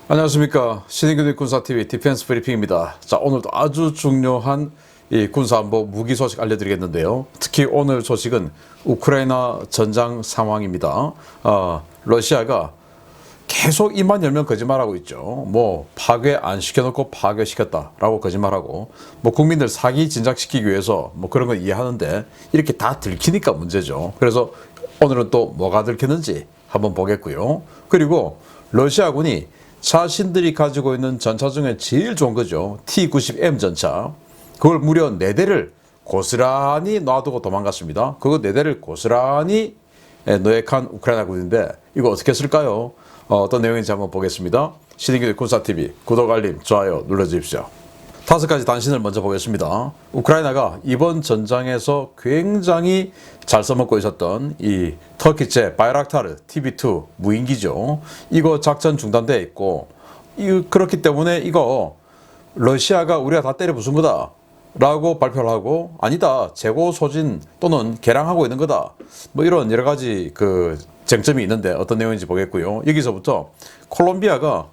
안녕하십니까. 신인균의 군사TV 디펜스 브리핑입니다. 자, 오늘도 아주 중요한 이 군사안보 무기 소식 알려드리겠는데요. 특히 오늘 소식은 우크라이나 전장 상황입니다. 러시아가 계속 입만 열면 거짓말하고 있죠. 뭐 파괴 안 시켜놓고 파괴시켰다라고 거짓말하고, 뭐 국민들 사기 진작시키기 위해서 뭐 그런 건 이해하는데 이렇게 다 들키니까 문제죠. 그래서 오늘은 또 뭐가 들켰는지 한번 보겠고요. 그리고 러시아군이 자신들이 가지고 있는 전차 중에 제일 좋은 거죠. T-90M 전차. 그걸 무려 4대를 고스란히 놔두고 도망갔습니다. 그거 4대를 고스란히 노획한 우크라이나군인데 이거 어떻게 했을까요? 어떤 내용인지 한번 보겠습니다. 신인균의 군사TV 구독, 알림, 좋아요 눌러주십시오. 5가지 단신을 먼저 보겠습니다. 우크라이나가 이번 전장에서 굉장히 잘 써먹고 있었던 이 터키제 바이락타르 TB2 무인기죠. 이거 작전 중단되어 있고, 그렇기 때문에 이거 러시아가 우리가 다 때려 부순 거다 라고 발표를 하고, 아니다, 재고 소진 또는 개량하고 있는 거다, 뭐 이런 여러 가지 그 쟁점이 있는데 어떤 내용인지 보겠고요. 여기서부터 콜롬비아가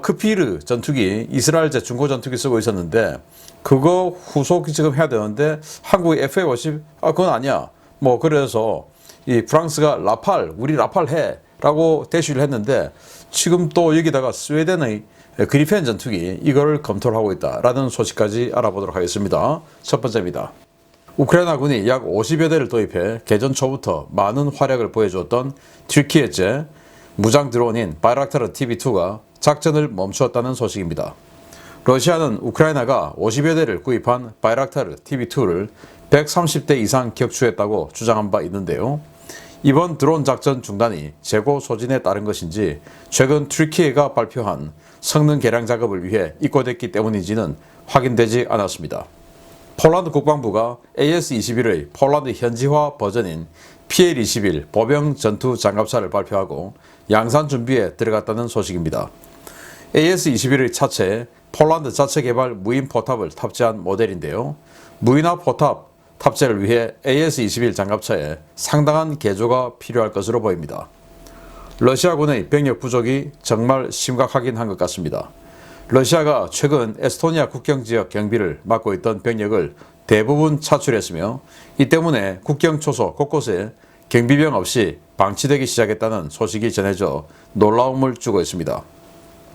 크피르 전투기, 이스라엘제 중고 전투기 쓰고 있었는데 그거 후속 지금 해야 되는데 한국의 FA-50 그건 아니야. 뭐 그래서 이 프랑스가 라팔, 우리 라팔 해 라고 대시를 했는데 지금 또 여기다가 스웨덴의 그리펜 전투기 이걸 검토를 하고 있다라는 소식까지 알아보도록 하겠습니다. 첫 번째입니다. 우크라이나군이 약 50여 대를 도입해 개전 초부터 많은 활약을 보여주었던 튀르키예제 무장 드론인 바이락타르 TB2가 작전을 멈추었다는 소식입니다. 러시아는 우크라이나가 50여 대를 구입한 바이락타르 TB2를 130대 이상 격추했다고 주장한 바 있는데요. 이번 드론 작전 중단이 재고 소진에 따른 것인지 최근 튀르키예가 발표한 성능 개량 작업을 위해 입고됐기 때문인지는 확인되지 않았습니다. 폴란드 국방부가 AS-21의 폴란드 현지화 버전인 PL-21 보병 전투 장갑차를 발표하고 양산 준비에 들어갔다는 소식입니다. AS-21의 차체에 폴란드 자체 개발 무인 포탑을 탑재한 모델인데요. 무인화 포탑 탑재를 위해 AS-21 장갑차에 상당한 개조가 필요할 것으로 보입니다. 러시아군의 병력 부족이 정말 심각하긴 한 것 같습니다. 러시아가 최근 에스토니아 국경 지역 경비를 맡고 있던 병력을 대부분 차출했으며 이 때문에 국경 초소 곳곳에 경비병 없이 방치되기 시작했다는 소식이 전해져 놀라움을 주고 있습니다.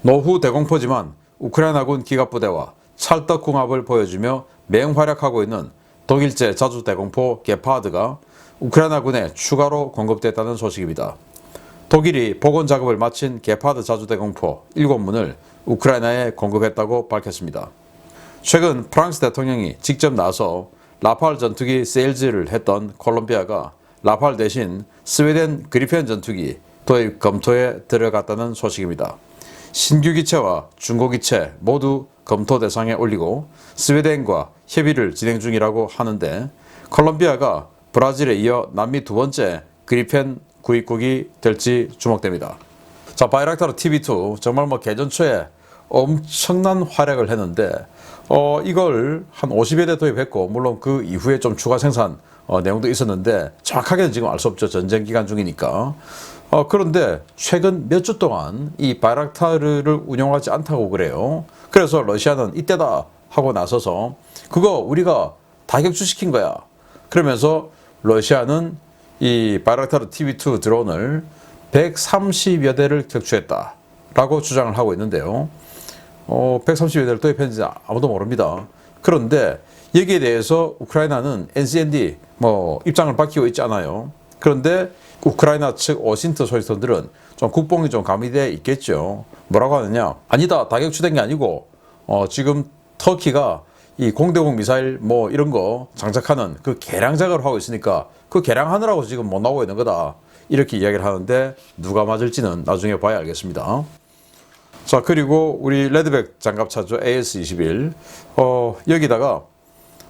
노후 대공포지만 우크라이나군 기갑부대와 찰떡궁합을 보여주며 맹활약하고 있는 독일제 자주대공포 게파드가 우크라이나군에 추가로 공급됐다는 소식입니다. 독일이 복원 작업을 마친 게파드 자주대공포 7문을 우크라이나에 공급했다고 밝혔습니다. 최근 프랑스 대통령이 직접 나서 라팔 전투기 세일즈를 했던 콜롬비아가 라팔 대신 스웨덴 그리펜 전투기 도입 검토에 들어갔다는 소식입니다. 신규 기체와 중고 기체 모두 검토 대상에 올리고 스웨덴과 협의를 진행 중이라고 하는데 콜롬비아가 브라질에 이어 남미 두 번째 그리펜 구입국이 될지 주목됩니다. 자, 바이락타르 TB2 정말 뭐 개전 초에 엄청난 활약을 했는데 이걸 한 50여 대 도입했고, 물론 그 이후에 좀 추가 생산 내용도 있었는데 정확하게는 지금 알 수 없죠. 전쟁 기간 중이니까. 그런데 최근 몇 주 동안 이 바이락타르를 운용하지 않다고 그래요. 그래서 러시아는 이때다 하고 나서서 그거 우리가 다 격추시킨 거야. 그러면서 러시아는 이 바이락타르 TB2 드론을 130여 대를 격추했다라고 주장을 하고 있는데요. 130여 대를 도입했는지 아무도 모릅니다. 그런데 여기에 대해서 우크라이나는 NCND 입장을 밝히고 있지 않아요. 그런데 우크라이나 측 오신트 소식통들은 좀 국뽕이 좀 가미되어 있겠죠. 뭐라고 하느냐? 아니다, 다 격추된 게 아니고 지금 터키가 이 공대공 미사일 이런 거 장착하는 그 개량 작업을 하고 있으니까 그 개량하느라고 지금 못 나오고 있는 거다, 이렇게 이야기를 하는데 누가 맞을지는 나중에 봐야 알겠습니다. 자, 그리고 우리 레드백 장갑차죠. AS-21. 여기다가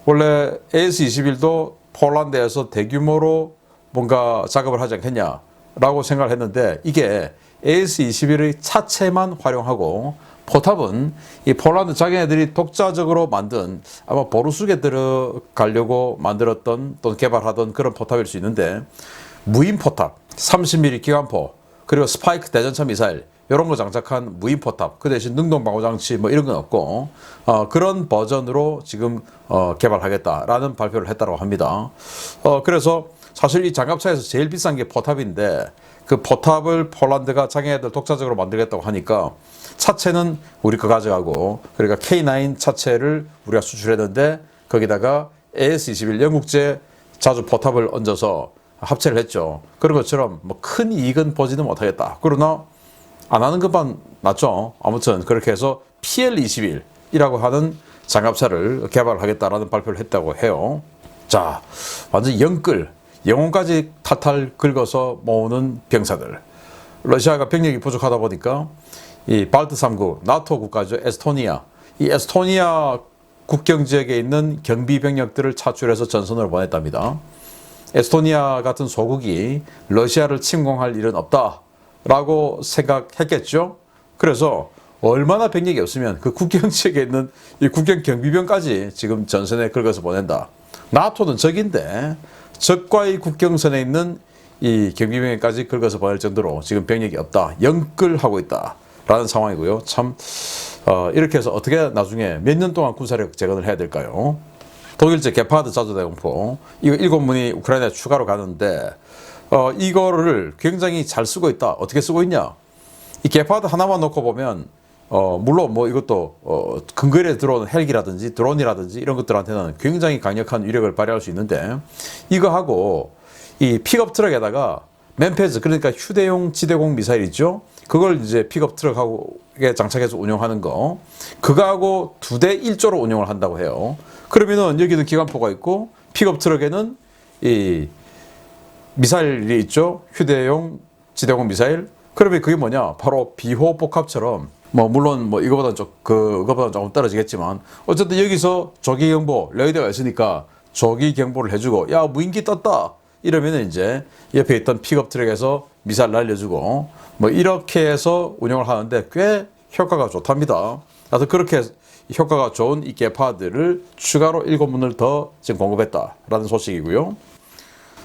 원래 AS-21도 폴란드에서 대규모로 뭔가 작업을 하지 않겠냐라고 생각을 했는데 이게 AS-21의 차체만 활용하고 포탑은 이 폴란드 자기네들이 독자적으로 만든 아마 보루스에 들어가려고 만들었던 또는 개발하던 그런 포탑일 수 있는데, 무인 포탑, 30mm 기관포, 그리고 스파이크 대전차 미사일 이런 거 장착한 무인 포탑, 그 대신 능동 방어 장치 뭐 이런 건 없고 그런 버전으로 지금 개발하겠다라는 발표를 했다고 합니다. 그래서 사실 이 장갑차에서 제일 비싼 게 포탑인데 그 포탑을 폴란드가 자기네들 독자적으로 만들겠다고 하니까 차체는 우리 거 가져가고, 그러니까 K9 차체를 우리가 수출했는데 거기다가 AS-21 영국제 자주 포탑을 얹어서 합체를 했죠. 그런 것처럼 뭐 큰 이익은 보지는 못하겠다. 그러나 안 하는 것만 낫죠. 아무튼 그렇게 해서 PL-21이라고 하는 장갑차를 개발하겠다라는 발표를 했다고 해요. 자, 완전 영혼까지 탈탈 긁어서 모으는 병사들. 러시아가 병력이 부족하다 보니까 이 발트 3국, 나토 국가죠. 에스토니아. 이 에스토니아 국경 지역에 있는 경비 병력들을 차출해서 전선으로 보냈답니다. 에스토니아 같은 소국이 러시아를 침공할 일은 없다라고 생각했겠죠. 그래서 얼마나 병력이 없으면 그 국경 지역에 있는 이 국경 경비병까지 지금 전선에 긁어서 보낸다. 나토는 적인데 적과의 국경선에 있는 이 경비병까지 긁어서 보낼 정도로 지금 병력이 없다. 영끌하고 있다라는 상황이고요. 참 이렇게 해서 어떻게 나중에 몇 년 동안 군사력 재건을 해야 될까요? 독일제 게파드 자주대공포 이거 7문이 우크라이나에 추가로 가는데 이거를 굉장히 잘 쓰고 있다. 어떻게 쓰고 있냐? 이 게파드 하나만 놓고 보면 물론 뭐 이것도 근거리에 들어오는 헬기라든지 드론이라든지 이런 것들한테는 굉장히 강력한 위력을 발휘할 수 있는데, 이거하고 이 픽업 트럭에다가 맨페즈, 그러니까 휴대용 지대공 미사일 있죠? 그걸 이제 픽업 트럭하고에 장착해서 운용하는 거, 그거하고 2대 1조로 운용을 한다고 해요. 그러면은 여기는 기관포가 있고 픽업 트럭에는 이 미사일이 있죠? 휴대용 지대공 미사일. 그러면 그게 뭐냐? 바로 비호 복합처럼, 뭐 물론 뭐 이거보다는 그거보다는 조금 떨어지겠지만 어쨌든 여기서 조기 경보 레이더가 있으니까 조기 경보를 해주고, 야 무인기 떴다 이러면은 이제 옆에 있던 픽업 트럭에서 미사일 날려주고 뭐 이렇게 해서 운영을 하는데 꽤 효과가 좋답니다. 그래서 그렇게 효과가 좋은 이 게파드를 추가로 7문을 더 지금 공급했다라는 소식이고요.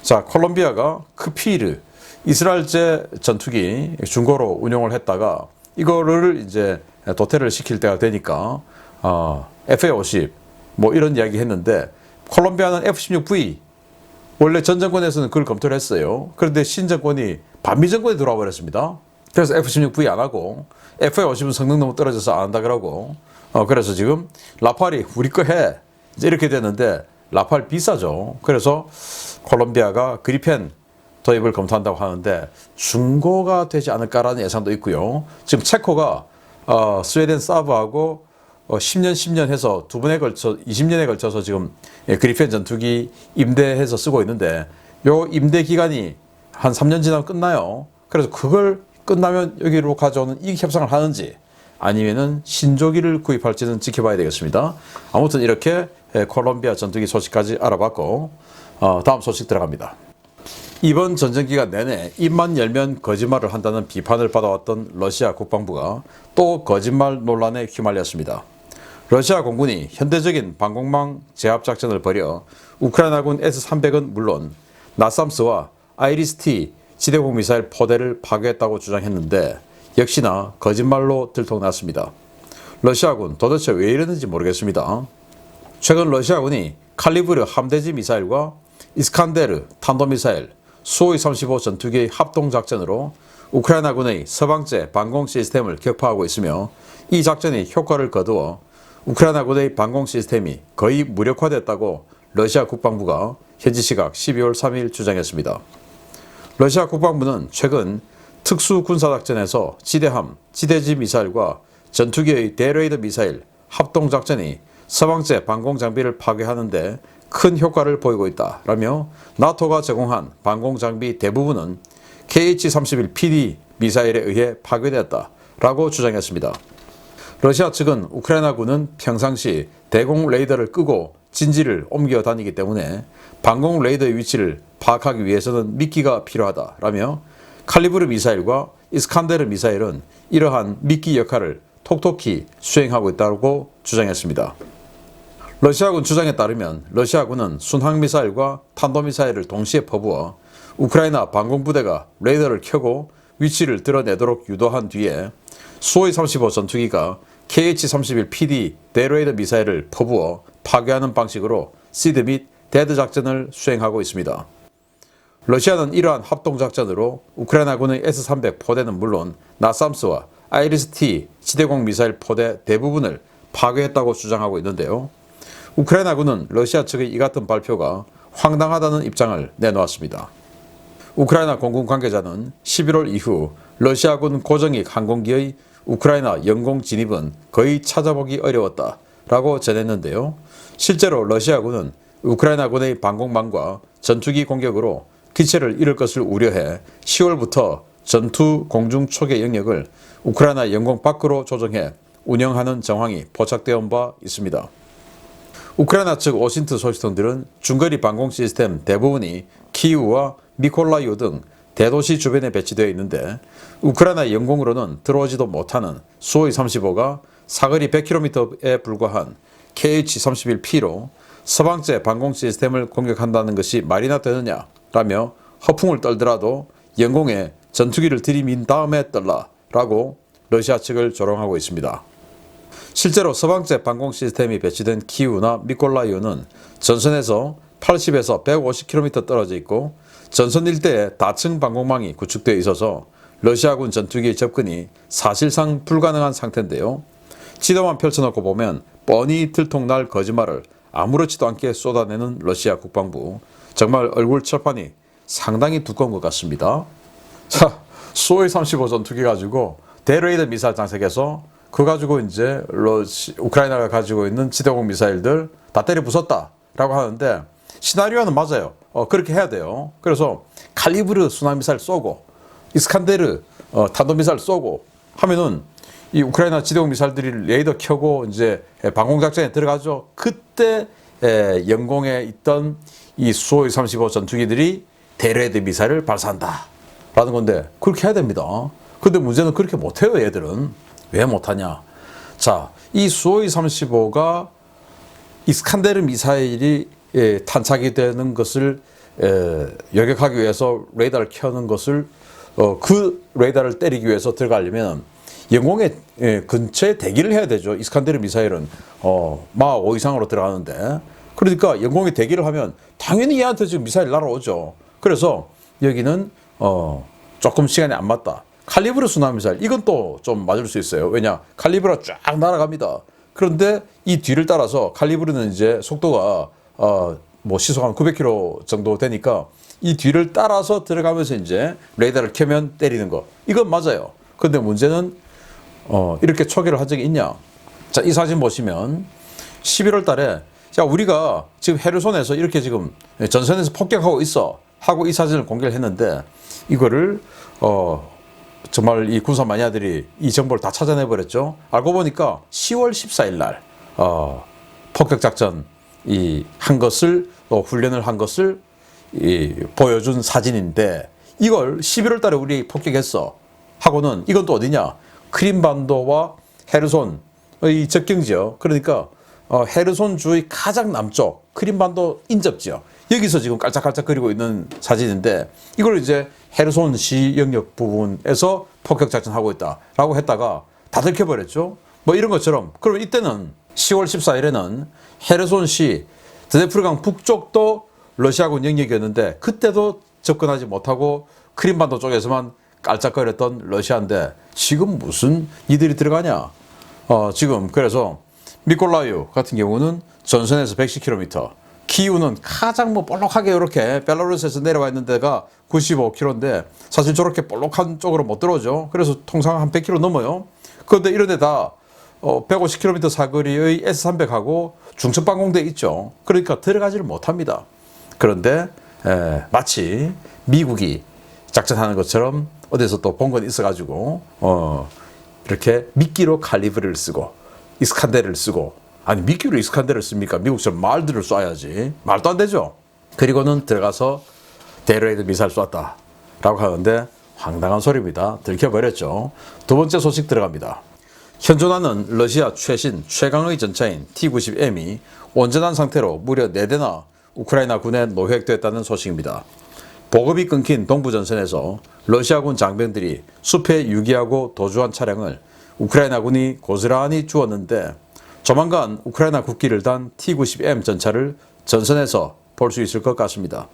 자, 콜롬비아가 크피르 이스라엘제 전투기 중고로 운용을 했다가 이거를 이제 도태를 시킬 때가 되니까 FA-50 뭐 이런 이야기 했는데, 콜롬비아는 F-16V 원래 전 정권에서는 그걸 검토를 했어요. 그런데 신정권이 반미 정권이 들어와 버렸습니다. 그래서 F-16V 안 하고 FA-50은 성능 너무 떨어져서 안 한다 그러고 그래서 지금 라팔이 우리 거 해 이제 이렇게 됐는데, 라팔 비싸죠. 그래서 콜롬비아가 그리펜 도입을 검토한다고 하는데 중고가 되지 않을까라는 예상도 있고요. 지금 체코가 스웨덴 사브하고 10년 해서 2번에 걸쳐 20년에 걸쳐서 지금 그리펜 전투기 임대해서 쓰고 있는데, 요 임대 기간이 한 3년 지나면 끝나요. 그래서 그걸 끝나면 여기로 가져오는 이 협상을 하는지 아니면은 신조기를 구입할지는 지켜봐야 되겠습니다. 아무튼 이렇게 콜롬비아 전투기 소식까지 알아봤고 다음 소식 들어갑니다. 이번 전쟁 기간 내내 입만 열면 거짓말을 한다는 비판을 받아왔던 러시아 국방부가 또 거짓말 논란에 휘말렸습니다. 러시아 공군이 현대적인 방공망 제압 작전을 벌여 우크라이나군 S-300은 물론 나삼스와 아이리스-T 지대공 미사일 포대를 파괴했다고 주장했는데 역시나 거짓말로 들통났습니다. 러시아군 도대체 왜 이러는지 모르겠습니다. 최근 러시아군이 칼리브르 함대지 미사일과 이스칸데르 탄도미사일, 수호이-35 전투기의 합동작전으로 우크라이나군의 서방제 방공 시스템을 격파하고 있으며, 이 작전이 효과를 거두어 우크라이나군의 방공 시스템이 거의 무력화됐다고 러시아 국방부가 현지 시각 12월 3일 주장했습니다. 러시아 국방부는 최근 특수군사작전에서 지대함, 지대지 미사일과 전투기의 대레이더 미사일 합동작전이 서방제 방공장비를 파괴하는데 큰 효과를 보이고 있다라며 나토가 제공한 방공장비 대부분은 KH-31PD 미사일에 의해 파괴되었다라고 주장했습니다. 러시아 측은 우크라이나군은 평상시 대공 레이더를 끄고 진지를 옮겨 다니기 때문에 방공 레이더의 위치를 파악하기 위해서는 미끼가 필요하다라며 칼리브르 미사일과 이스칸데르 미사일은 이러한 미끼 역할을 톡톡히 수행하고 있다고 주장했습니다. 러시아군 주장에 따르면 러시아군은 순항미사일과 탄도미사일을 동시에 퍼부어 우크라이나 방공부대가 레이더를 켜고 위치를 드러내도록 유도한 뒤에 수호이-35 전투기가 KH-31PD 데로헤이더 미사일을 퍼부어 파괴하는 방식으로 시드 및 데드 작전을 수행하고 있습니다. 러시아는 이러한 합동작전으로 우크라이나군의 S-300 포대는 물론 나삼스와 아이리스-T 지대공 미사일 포대 대부분을 파괴했다고 주장하고 있는데요. 우크라이나군은 러시아 측의 이 같은 발표가 황당하다는 입장을 내놓았습니다. 우크라이나 공군 관계자는 11월 이후 러시아군 고정익 항공기의 우크라이나 영공 진입은 거의 찾아보기 어려웠다 라고 전했는데요. 실제로 러시아군은 우크라이나군의 방공망과 전투기 공격으로 기체를 잃을 것을 우려해 10월부터 전투 공중 초계 영역을 우크라이나 영공 밖으로 조정해 운영하는 정황이 포착되어 바 있습니다. 우크라이나 측 오신트 소식통들은 중거리 방공 시스템 대부분이 키이우와 미콜라이오 등 대도시 주변에 배치되어 있는데 우크라이나 영공으로는 들어오지도 못하는 수호이-35가 사거리 100km에 불과한 KH-31P로 서방제 방공 시스템을 공격한다는 것이 말이나 되느냐 라며 허풍을 떨더라도 영공에 전투기를 들이민 다음에 떨라라고 러시아 측을 조롱하고 있습니다. 실제로 서방제 방공 시스템이 배치된 키우나 미콜라이오는 전선에서 80에서 150km 떨어져 있고 전선 일대에 다층 방공망이 구축되어 있어서 러시아군 전투기의 접근이 사실상 불가능한 상태인데요. 지도만 펼쳐놓고 보면 뻔히 들통날 거짓말을 아무렇지도 않게 쏟아내는 러시아 국방부. 정말 얼굴 철판이 상당히 두꺼운 것 같습니다. 자, 수호이-35 전투기 가지고 데로헤이더 미사일 장색해서 그거 가지고 이제 우크라이나가 가지고 있는 지대공 미사일들 다 때려 부쉈다라고 하는데 시나리오는 맞아요. 그렇게 해야 돼요. 그래서 칼리브르 순항미사일 쏘고 이스칸데르 탄도미사일 쏘고 하면은 이 우크라이나 지대공 미사일들이 레이더 켜고 이제 방공작전에 들어가죠. 그때 영공에 있던 이 수호이-35 전투기들이 데로헤이더 미사일을 발사한다 라는 건데 그렇게 해야 됩니다. 근데 문제는 그렇게 못해요. 얘들은. 왜 못하냐. 자, 이 수호이-35가 이스칸데르 미사일이 탄착이 되는 것을 여격하기 위해서 레이더를 켜는 것을 그 레이더를 때리기 위해서 들어가려면 영공의 근처에 대기를 해야 되죠. 이스칸데르 미사일은 마 5 이상으로 들어가는데 그러니까 영공에 대기를 하면 당연히 얘한테 지금 미사일 날아오죠. 그래서 여기는 조금 시간이 안 맞다. 칼리브르 순항미사일 이건 또 좀 맞을 수 있어요. 왜냐 칼리브르가 쫙 날아갑니다. 그런데 이 뒤를 따라서 칼리브르는 이제 속도가 뭐 시속 한 900km 정도 되니까 이 뒤를 따라서 들어가면서 이제 레이더를 켜면 때리는 거 이건 맞아요. 근데 문제는 이렇게 초기를 한 적이 있냐. 자, 이 사진 보시면 11월 달에 자, 우리가 지금 헤르손에서 이렇게 지금 전선에서 폭격하고 있어 하고 이 사진을 공개를 했는데 이거를 정말 이 군사 마니아들이 이 정보를 다 찾아내 버렸죠. 알고 보니까 10월 14일 날 폭격 작전 한 것을 훈련을 한 것을 보여준 사진인데 이걸 11월 달에 우리 폭격했어 하고는 이건 또 어디냐? 크림반도와 헤르손의 접경지역. 그러니까 헤르손 주의 가장 남쪽 크림반도 인접지역. 여기서 지금 깔짝깔짝거리고 있는 사진인데 이걸 이제 헤르손시 영역 부분에서 폭격 작전하고 있다라고 했다가 다 들켜버렸죠. 뭐 이런 것처럼. 그럼 이때는 10월 14일에는 헤르손시 드네프르강 북쪽도 러시아군 영역이었는데 그때도 접근하지 못하고 크림반도 쪽에서만 깔짝거렸던 러시아인데 지금 무슨 이들이 들어가냐. 지금 그래서 미콜라이오 같은 경우는 전선에서 110km, 키이우는 가장 뭐 볼록하게 이렇게 벨라루스에서 내려와 있는 데가 95km인데 사실 저렇게 볼록한 쪽으로 못 들어오죠. 그래서 통상 한 100km 넘어요. 그런데 이런 데다 150km 사거리의 S-300하고 중첩방공대 있죠. 그러니까 들어가지를 못합니다. 그런데 마치 미국이 작전하는 것처럼 어디서 또 본 건 있어가지고 이렇게 미끼로 칼리브르를 쓰고 이스칸데르를 쓰고 아니 미끼로 이스칸데르를 씁니까? 미국처럼 말들을 쏴야지. 말도 안 되죠. 그리고는 들어가서 데로헤이더 미사일 쐈다 라고 하는데 황당한 소리입니다. 들켜버렸죠. 두 번째 소식 들어갑니다. 현존하는 러시아 최강의 전차인 T-90M이 온전한 상태로 무려 4대나 우크라이나 군에 노획됐다는 소식입니다. 보급이 끊긴 동부전선에서 러시아군 장병들이 숲에 유기하고 도주한 차량을 우크라이나군이 고스란히 주었는데 조만간 우크라이나 국기를 단 T-90M 전차를 전선에서 볼 수 있을 것 같습니다.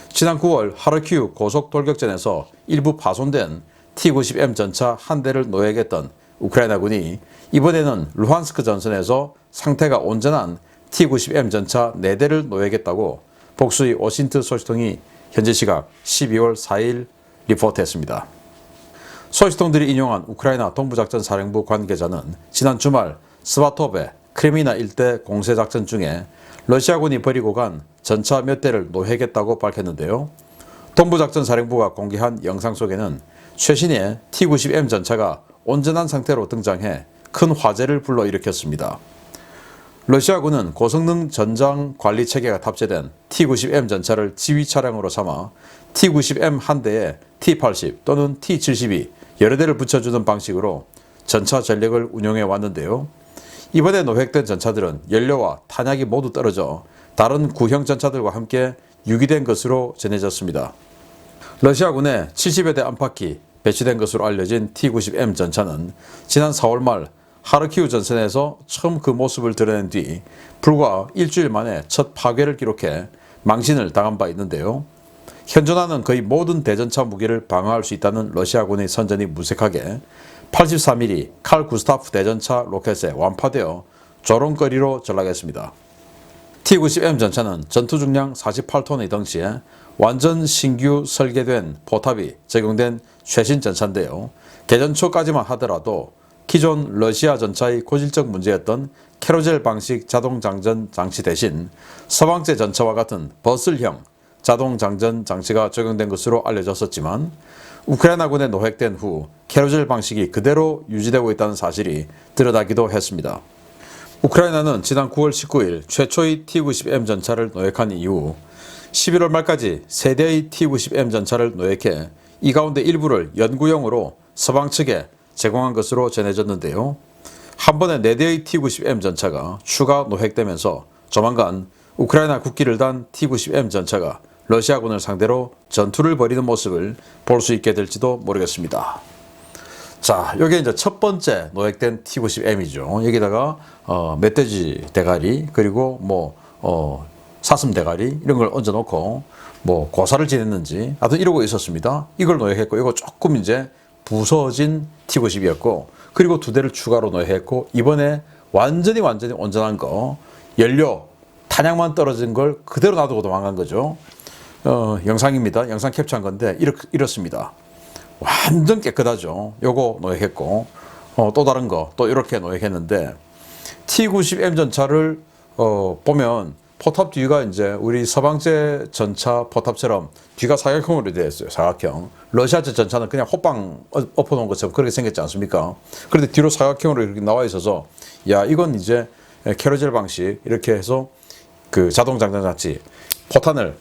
지난 9월 하르키우 고속돌격전에서 일부 파손된 T-90M 전차 한 대를 노획했던 우크라이나군이 이번에는 루한스크 전선에서 상태가 온전한 T-90M 전차 4대를 노획했다고 복수의 오신트 소식통이 현지 시각 12월 4일 리포트했습니다. 소식통들이 인용한 우크라이나 동부작전 사령부 관계자는 지난 주말 스바토베, 크리미나 일대 공세작전 중에 러시아군이 버리고 간 전차 몇 대를 노획했다고 밝혔는데요. 동부작전 사령부가 공개한 영상 속에는 최신의 T-90M 전차가 온전한 상태로 등장해 큰 화제를 불러일으켰습니다. 러시아군은 고성능 전장 관리 체계가 탑재된 T-90M 전차를 지휘 차량으로 삼아 T-90M 한 대에 T-80 또는 T-72 여러 대를 붙여주는 방식으로 전차 전력을 운용해 왔는데요. 이번에 노획된 전차들은 연료와 탄약이 모두 떨어져 다른 구형 전차들과 함께 유기된 것으로 전해졌습니다. 러시아군에 70여 대 안팎이 배치된 것으로 알려진 T-90M 전차는 지난 4월 말 하르키우 전선에서 처음 그 모습을 드러낸 뒤 불과 일주일 만에 첫 파괴를 기록해 망신을 당한 바 있는데요. 현존하는 거의 모든 대전차 무기를 방어할 수 있다는 러시아군의 선전이 무색하게 83mm 칼 구스타프 대전차 로켓에 완파되어 조롱거리로 전락했습니다. T-90M 전차는 전투 중량 48톤의 덩치에 완전 신규 설계된 포탑이 적용된 최신 전차인데요. 개전 초까지만 하더라도 기존 러시아 전차의 고질적 문제였던 캐로젤 방식 자동장전 장치 대신 서방제 전차와 같은 버슬형 자동장전 장치가 적용된 것으로 알려졌었지만 우크라이나군에 노획된 후 캐로젤 방식이 그대로 유지되고 있다는 사실이 드러나기도 했습니다. 우크라이나는 지난 9월 19일 최초의 T-90M 전차를 노획한 이후 11월 말까지 3대의 T-90M 전차를 노획해 이 가운데 일부를 연구용으로 서방 측에 제공한 것으로 전해졌는데요. 한 번에 4대의 T-90M 전차가 추가 노획되면서 조만간 우크라이나 국기를 단 T-90M 전차가 러시아군을 상대로 전투를 벌이는 모습을 볼 수 있게 될지도 모르겠습니다. 자, 여기 이제 첫 번째 노획된 T-90M이죠. 여기다가 멧돼지 대가리 그리고 사슴 대가리 이런 걸 얹어 놓고 고사를 지냈는지 하여튼 이러고 있었습니다. 이걸 노획했고 이거 조금 이제 부서진 T-90이었고 그리고 2대를 추가로 노획했고 이번에 완전히 온전한 거 연료 탄약만 떨어진 걸 그대로 놔두고 도망간 거죠. 영상입니다. 영상 캡처한 건데 이렇습니다. 완전 깨끗하죠. 요거 노획했고 또 다른 거 또 이렇게 노획했는데 T-90M 전차를 보면 포탑 뒤가 이제 우리 서방제 전차 포탑처럼 뒤가 사각형으로 되어 있어요. 사각형. 러시아제 전차는 그냥 호빵 엎어놓은 것처럼 그렇게 생겼지 않습니까? 그런데 뒤로 사각형으로 이렇게 나와 있어서 야 이건 이제 캐로젤 방식 이렇게 해서 그 자동장전 장치 포탄을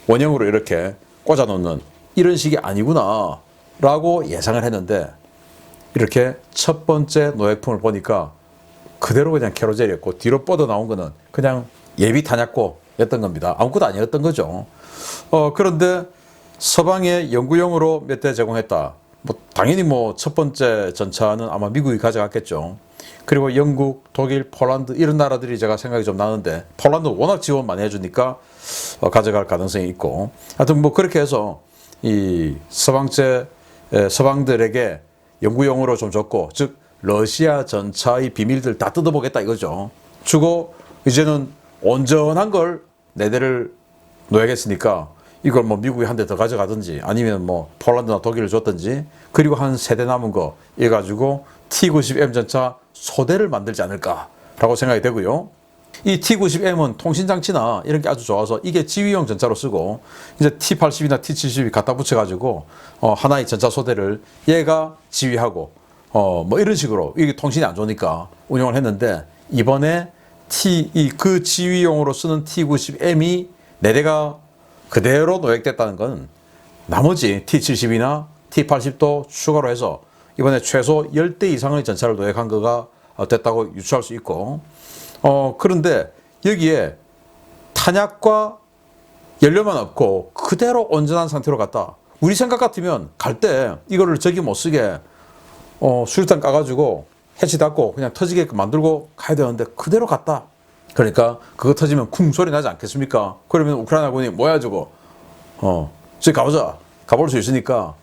원형으로 이렇게 꽂아 놓는 이런 식이 아니구나 라고 예상을 했는데 이렇게 첫 번째 노획품을 보니까 그대로 그냥 캐로젤이었고 뒤로 뻗어 나온 거는 그냥 예비 탄약고였던 겁니다. 아무것도 아니었던 거죠. 그런데 서방에 연구용으로 몇 대 제공했다. 당연히 첫 번째 전차는 아마 미국이 가져갔겠죠. 그리고 영국, 독일, 폴란드 이런 나라들이 제가 생각이 좀 나는데 폴란드 워낙 지원 많이 해주니까 가져갈 가능성이 있고 하여튼 그렇게 해서 이 서방들에게 연구용으로 좀 줬고 즉 러시아 전차의 비밀들 다 뜯어보겠다 이거죠. 주고 이제는 온전한 걸 4대를 노획했으니까 이걸 미국이 한 대 더 가져가든지 아니면 폴란드나 독일을 줬든지 그리고 한 3대 남은 거 이래가지고 T-90M 전차 소대를 만들지 않을까라고 생각이 되고요. 이 T-90M은 통신장치나 이런 게 아주 좋아서 이게 지휘용 전차로 쓰고 이제 T-80이나 T-70이 갖다 붙여가지고 하나의 전차 소대를 얘가 지휘하고 이런 식으로 이게 통신이 안 좋으니까 운영을 했는데 이번에 그 지휘용으로 쓰는 T-90M이 4대가 그대로 노획됐다는 건 나머지 T-70이나 T-80도 추가로 해서 이번에 최소 10대 이상의 전차를 노획한 거가 됐다고 유추할 수 있고 그런데 여기에 탄약과 연료만 없고 그대로 온전한 상태로 갔다. 우리 생각 같으면 갈 때 이거를 저기 못 쓰게 수류탄 까가지고 해치 닫고 그냥 터지게끔 만들고 가야 되는데 그대로 갔다. 그러니까 그거 터지면 쿵 소리 나지 않겠습니까? 그러면 우크라이나군이 뭐야 저거 저기 가보자. 가볼 수 있으니까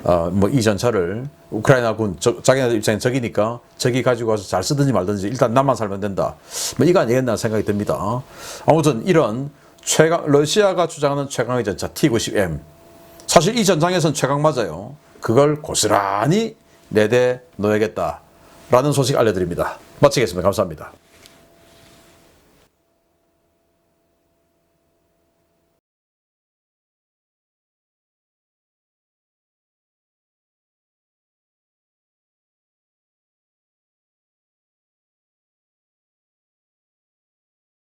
뭐 이 전차를 우크라이나군 자기네들 입장에 적이니까 저기 가지고 와서 잘 쓰든지 말든지 일단 남만 살면 된다. 뭐 이거 아니겠나 생각이 듭니다. 아무튼 이런 러시아가 주장하는 최강의 전차 T-90M 사실 이 전장에선 최강 맞아요. 그걸 고스란히 내대 놓야겠다라는 소식 알려드립니다. 마치겠습니다. 감사합니다.